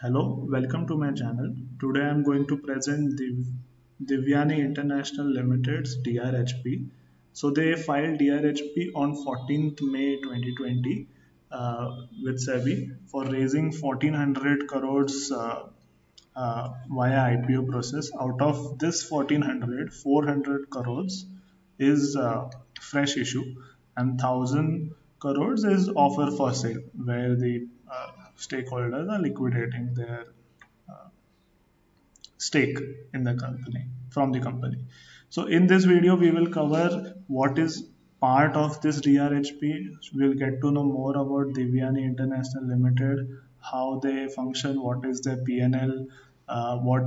Hello, welcome to my channel. Today I am going to present Divyani International Limited's DRHP. So they filed DRHP on 14th May 2020 with SEBI for raising 1400 crores via IPO process. Out of this 1400, 400 crores is fresh issue and 1000 crores is offer for sale where the stakeholders are liquidating their stake in the company from the company. So in this video we will cover what is part of this DRHP. We'll get to know more about Divyani International Limited, how they function, what is their PNL, what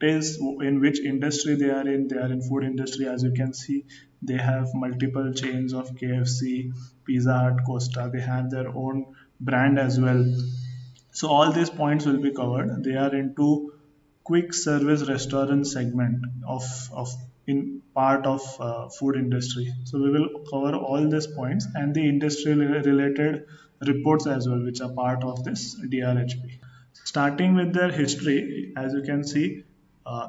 is in which industry they are in. They are in food industry. As you can see, they have multiple chains of KFC, Pizza Hut, Costa. They have their own brand as well. So all these points will be covered. They are into quick service restaurant segment of in part of food industry. So we will cover all these points and the industry related reports as well, which are part of this DRHP. Starting with their history, as you can see,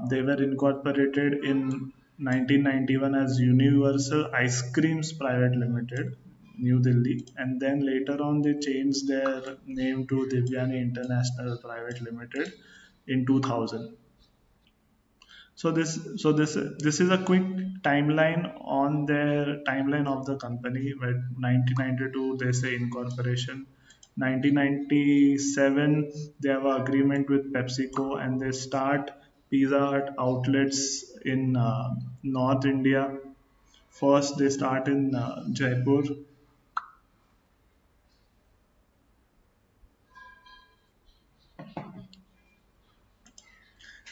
they were incorporated in 1991 as Universal Ice Creams Private Limited, New Delhi, and then later on they changed their name to Divyani International Private Limited in 2000. So this is a quick timeline on their timeline of the company. Where 1992 they say incorporation, 1997 they have an agreement with PepsiCo and they start Pizza Hut outlets in North India. First they start in Jaipur.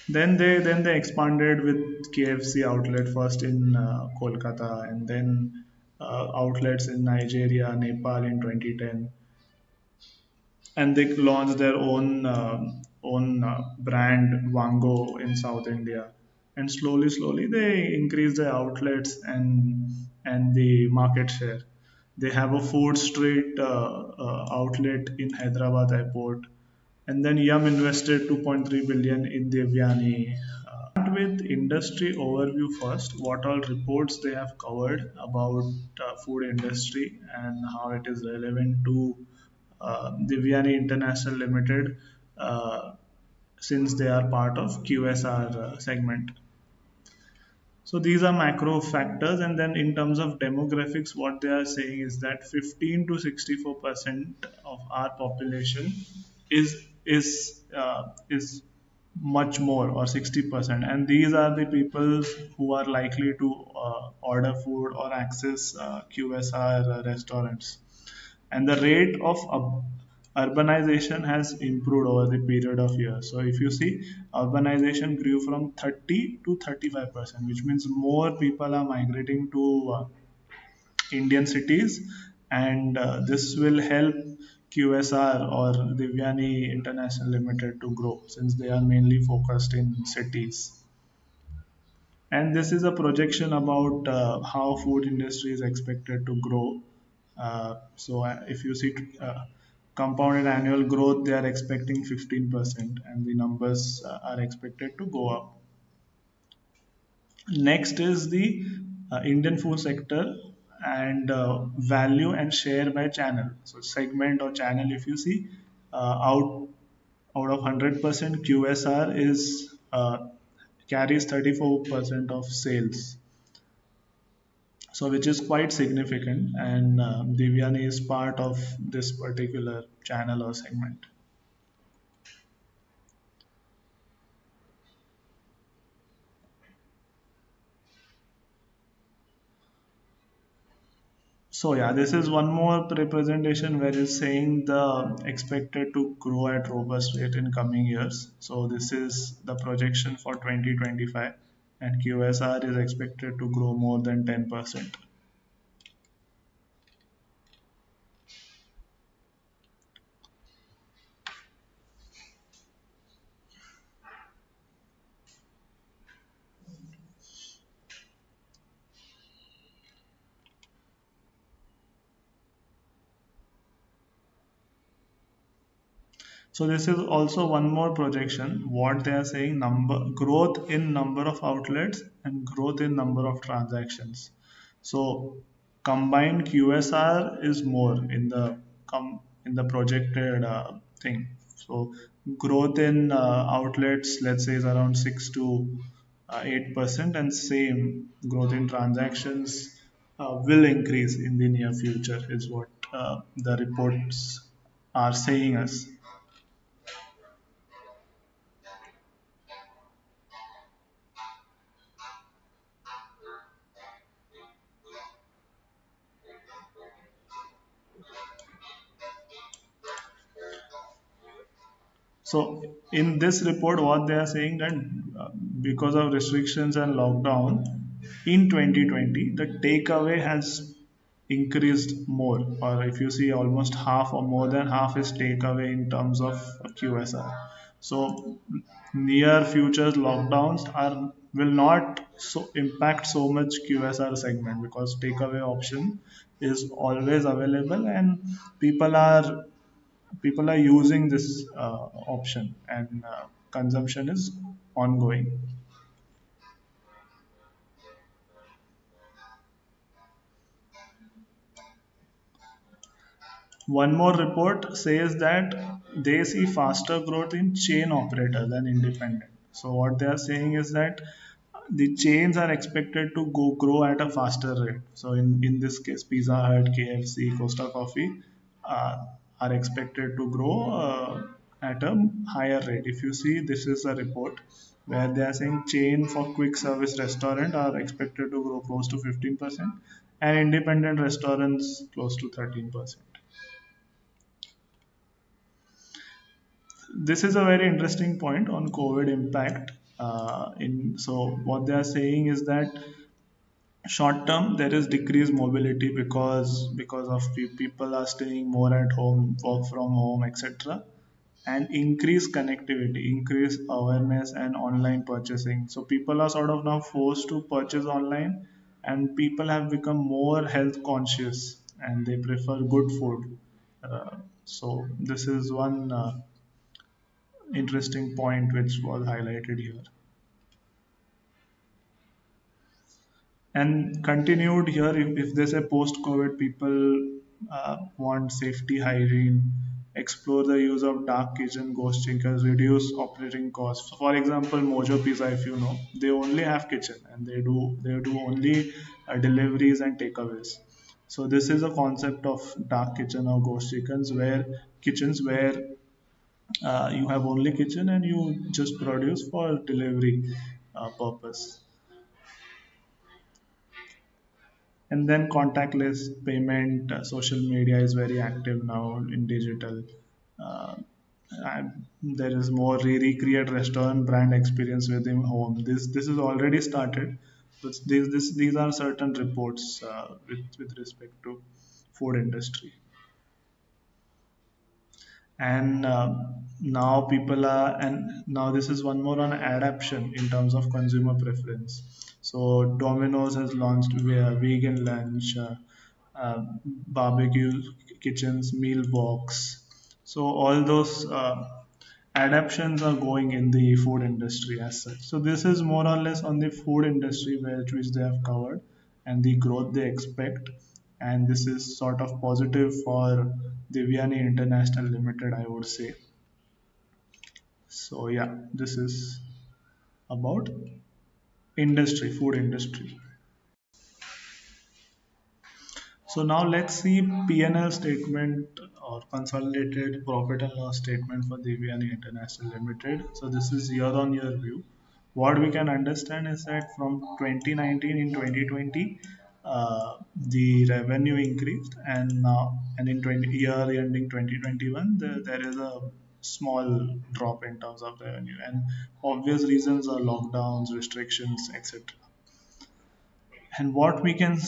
Then they expanded with KFC outlet first in Kolkata and then outlets in Nigeria, Nepal in 2010, and they launched their own brand Wango in South India, and slowly they increased the outlets and the market share. They have a food street outlet in Hyderabad airport, and then Yum invested 2.3 billion in Devyani. With industry overview first, what all reports they have covered about food industry and how it is relevant to Divyani International Limited, since they are part of QSR segment. So these are macro factors, and then in terms of demographics, what they are saying is that 15 to 64% of our population is much more, or 60%, and these are the people who are likely to order food or access QSR restaurants, and the rate of urbanization has improved over the period of years. So if you see, urbanization grew from 30 to 35%, which means more people are migrating to Indian cities, and this will help QSR or Divyani International Limited to grow since they are mainly focused in cities. And this is a projection about how food industry is expected to grow. If you see compounded annual growth, they are expecting 15%, and the numbers are expected to go up. Next is the Indian food sector and value and share by channel. So segment or channel, if you see, out of 100%, QSR is carries 34% of sales, so which is quite significant, and Divyani is part of this particular channel or segment. So yeah, this is one more representation where it's saying the expected to grow at robust rate in coming years. So this is the projection for 2025, and QSR is expected to grow more than 10%. So this is also one more projection. What they are saying, number growth in number of outlets and growth in number of transactions. So combined QSR is more in the in the projected thing. So growth in outlets, let's say, is around 6 to 8%, and same growth in transactions will increase in the near future, is what the reports are saying us. So in this report, what they are saying that because of restrictions and lockdown in 2020, the takeaway has increased more, or if you see, almost half or more than half is takeaway in terms of QSR. So near futures lockdowns are will not so impact so much QSR segment, because takeaway option is always available, and people are people are using this option, and consumption is ongoing. One more report says that they see faster growth in chain operators than independent. So what they are saying is that the chains are expected to go grow at a faster rate. So in this case, Pizza Hut, KFC, Costa Coffee uh, are expected to grow at a higher rate. If you see, this is a report where they are saying chain for quick service restaurant are expected to grow close to 15%, and independent restaurants close to 13%. This is a very interesting point on COVID impact. In so what they are saying is that short term there is decreased mobility because of people are staying more at home, work from home, etc., and increase connectivity, increase awareness and online purchasing. So people are sort of now forced to purchase online, and people have become more health conscious and they prefer good food. So this is one interesting point which was highlighted here. And continued here, if they say post COVID, people want safety, hygiene, explore the use of dark kitchen, ghost chickens, reduce operating costs. So for example, Mojo Pizza, if you know, they only have kitchen and they do only deliveries and takeaways. So this is a concept of dark kitchen or ghost chickens, where kitchens where you have only kitchen and you just produce for delivery purpose. And then contactless payment, social media is very active now in digital. uh, and there is more recreate restaurant brand experience within home. This is already started, but these are certain reports with respect to food industry. And now people are and now this is one more on adaptation in terms of consumer preference. So Domino's has launched vegan lunch, barbecue kitchens, meal box. So all those adaptations are going in the food industry as such. So this is more or less on the food industry, which they have covered, and the growth they expect. And this is sort of positive for Devyani International Limited, I would say. So yeah, this is about industry, food industry. So now let's see P&L statement or consolidated profit and loss statement for Devyani International Limited. So this is year-on-year view. What we can understand is that from 2019 in 2020, the revenue increased, and now and in 20 year ending 2021, there is a small drop in terms of revenue, and obvious reasons are lockdowns, restrictions, etc. And what we can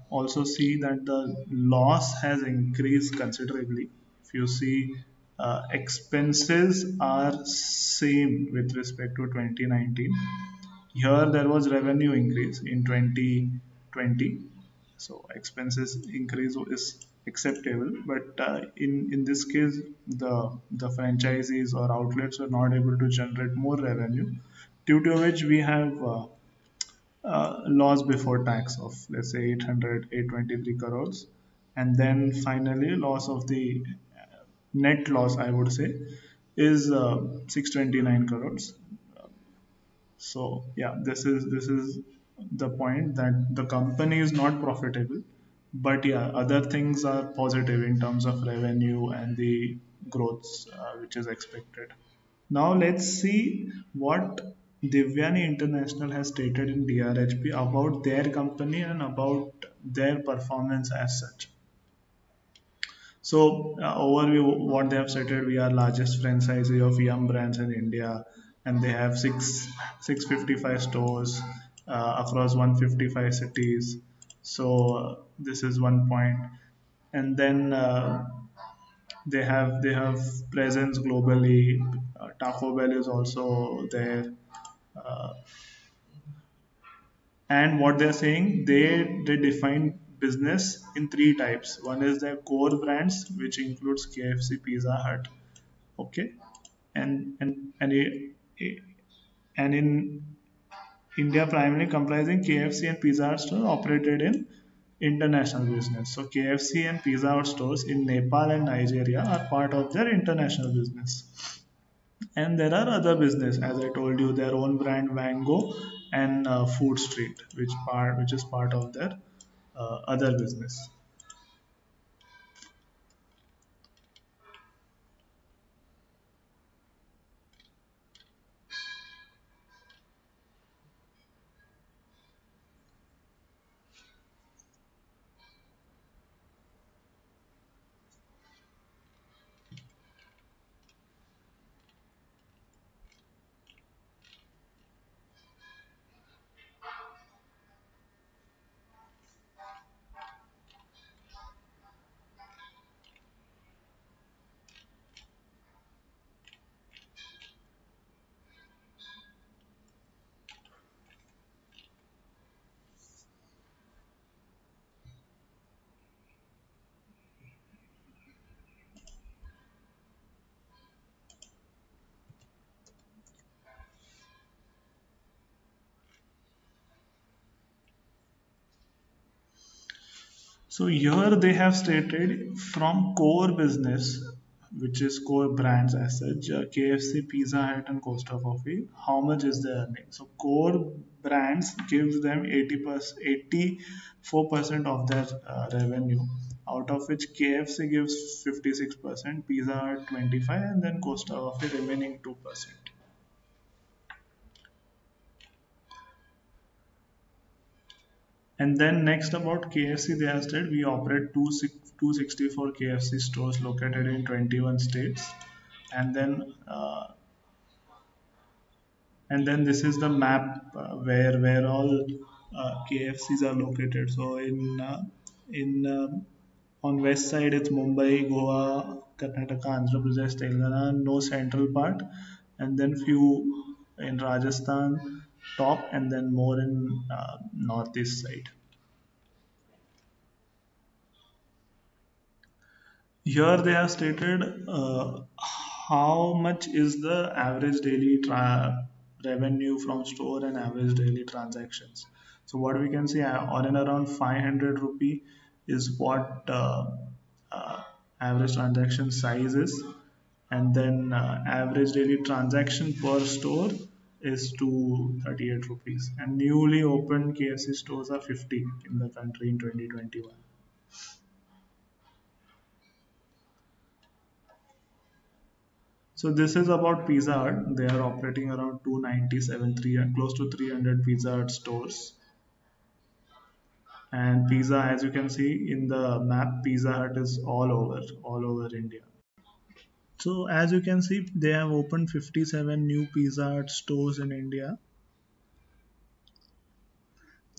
also see that the loss has increased considerably. If you see, expenses are same with respect to 2019. Here there was revenue increase in 2020, so expenses increase is acceptable. But in this case, the franchisees or outlets are not able to generate more revenue, due to which we have loss before tax of, let's say, 823 crores, and then finally loss of the net loss, I would say, is 629 crores. So yeah, this is the point, that the company is not profitable, but yeah, other things are positive in terms of revenue and the growth which is expected. Now let's see what Divyani International has stated in DRHP about their company and about their performance as such. So, overview, what they have stated: we are largest franchisee of Yum brands in India, and they have 655 stores across 155 cities. So this is one point. And then they have presence globally. Taco Bell is also there. Uh, and what they're saying, they define business in three types. One is their core brands, which includes KFC, Pizza Hut. Okay. And and and, it, and in India, primarily comprising KFC and Pizza Hut stores operated in international business. So KFC and Pizza Hut stores in Nepal and Nigeria are part of their international business. And there are other business, as I told you, their own brand Mango and Food Street, which is part of their other business. So here they have stated from core business, which is core brands as such, KFC, Pizza Hut, and Costa Coffee. How much is their earning? So core brands gives them 80%, 84% of their revenue, out of which KFC gives 56%, Pizza Hut 25%, and then Costa Coffee remaining 2%. And then next about KFC, they have said we operate 264 KFC stores located in 21 states. And then this is the map where all KFCs are located. So in on west side it's Mumbai, Goa, Karnataka, Andhra Pradesh, Telangana, no central part, and then few in Rajasthan top, and then more in northeast side. Here they have stated how much is the average daily revenue from store and average daily transactions. So what we can see, on and around 500 rupee is what average transaction size is, and then average daily transaction per store is 238 rupees, and newly opened KFC stores are 50 in the country in 2021. So this is about Pizza Hut. They are operating around 297, close to 300 Pizza Hut stores. And pizza, as you can see in the map, Pizza Hut is all over India. So as you can see, they have opened 57 new Pizza Hut stores in India.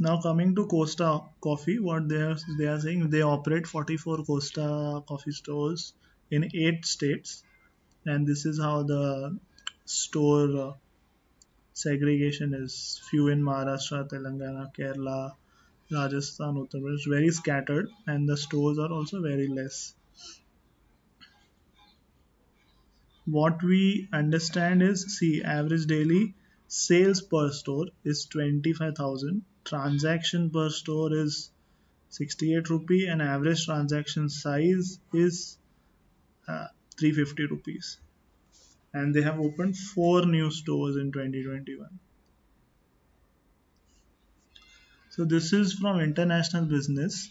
Now coming to Costa Coffee, what they are saying, they operate 44 Costa Coffee stores in 8 states, and this is how the store segregation is: few in Maharashtra, Telangana, Kerala, Rajasthan, Uttar Pradesh, very scattered, and the stores are also very less. What we understand is, see, average daily sales per store is 25,000, transaction per store is 68 rupee, and average transaction size is 350 rupees. And they have opened four new stores in 2021. So this is from international business.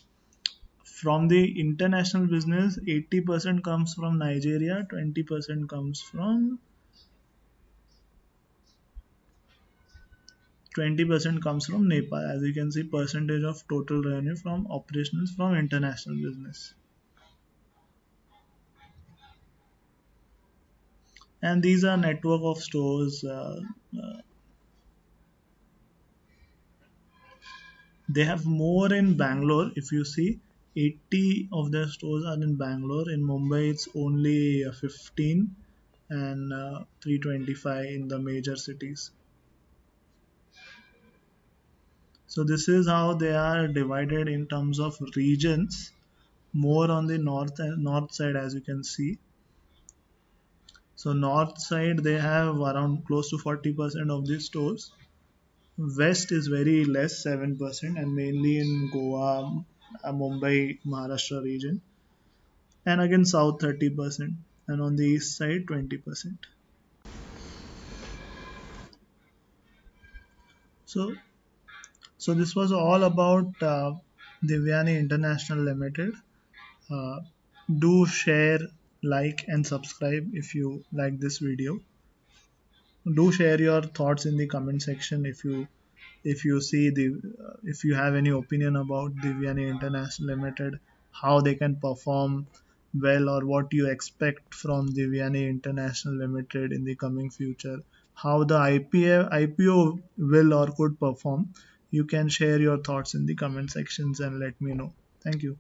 From the international business, 80% comes from Nigeria, 20% comes from Nepal. As you can see, percentage of total revenue from operations from international business. And these are network of stores. They have more in Bangalore. If you see, 80 of their stores are in Bangalore. In Mumbai, it's only 15, and 325 in the major cities. So this is how they are divided in terms of regions. More on the north side, as you can see. So north side they have around close to 40% of the stores. West is very less, 7%, and mainly in Goa, Mumbai, Maharashtra region. And again south 30%, and on the east side 20%. So so this was all about Devyani International Limited. uh, do share, like, and subscribe if you like this video. Do share your thoughts in the comment section if you see the if you have any opinion about Devyani International Limited, how they can perform well, or what you expect from Devyani International Limited in the coming future, how the IPO will or could perform. You can share your thoughts in the comment sections and let me know. Thank you.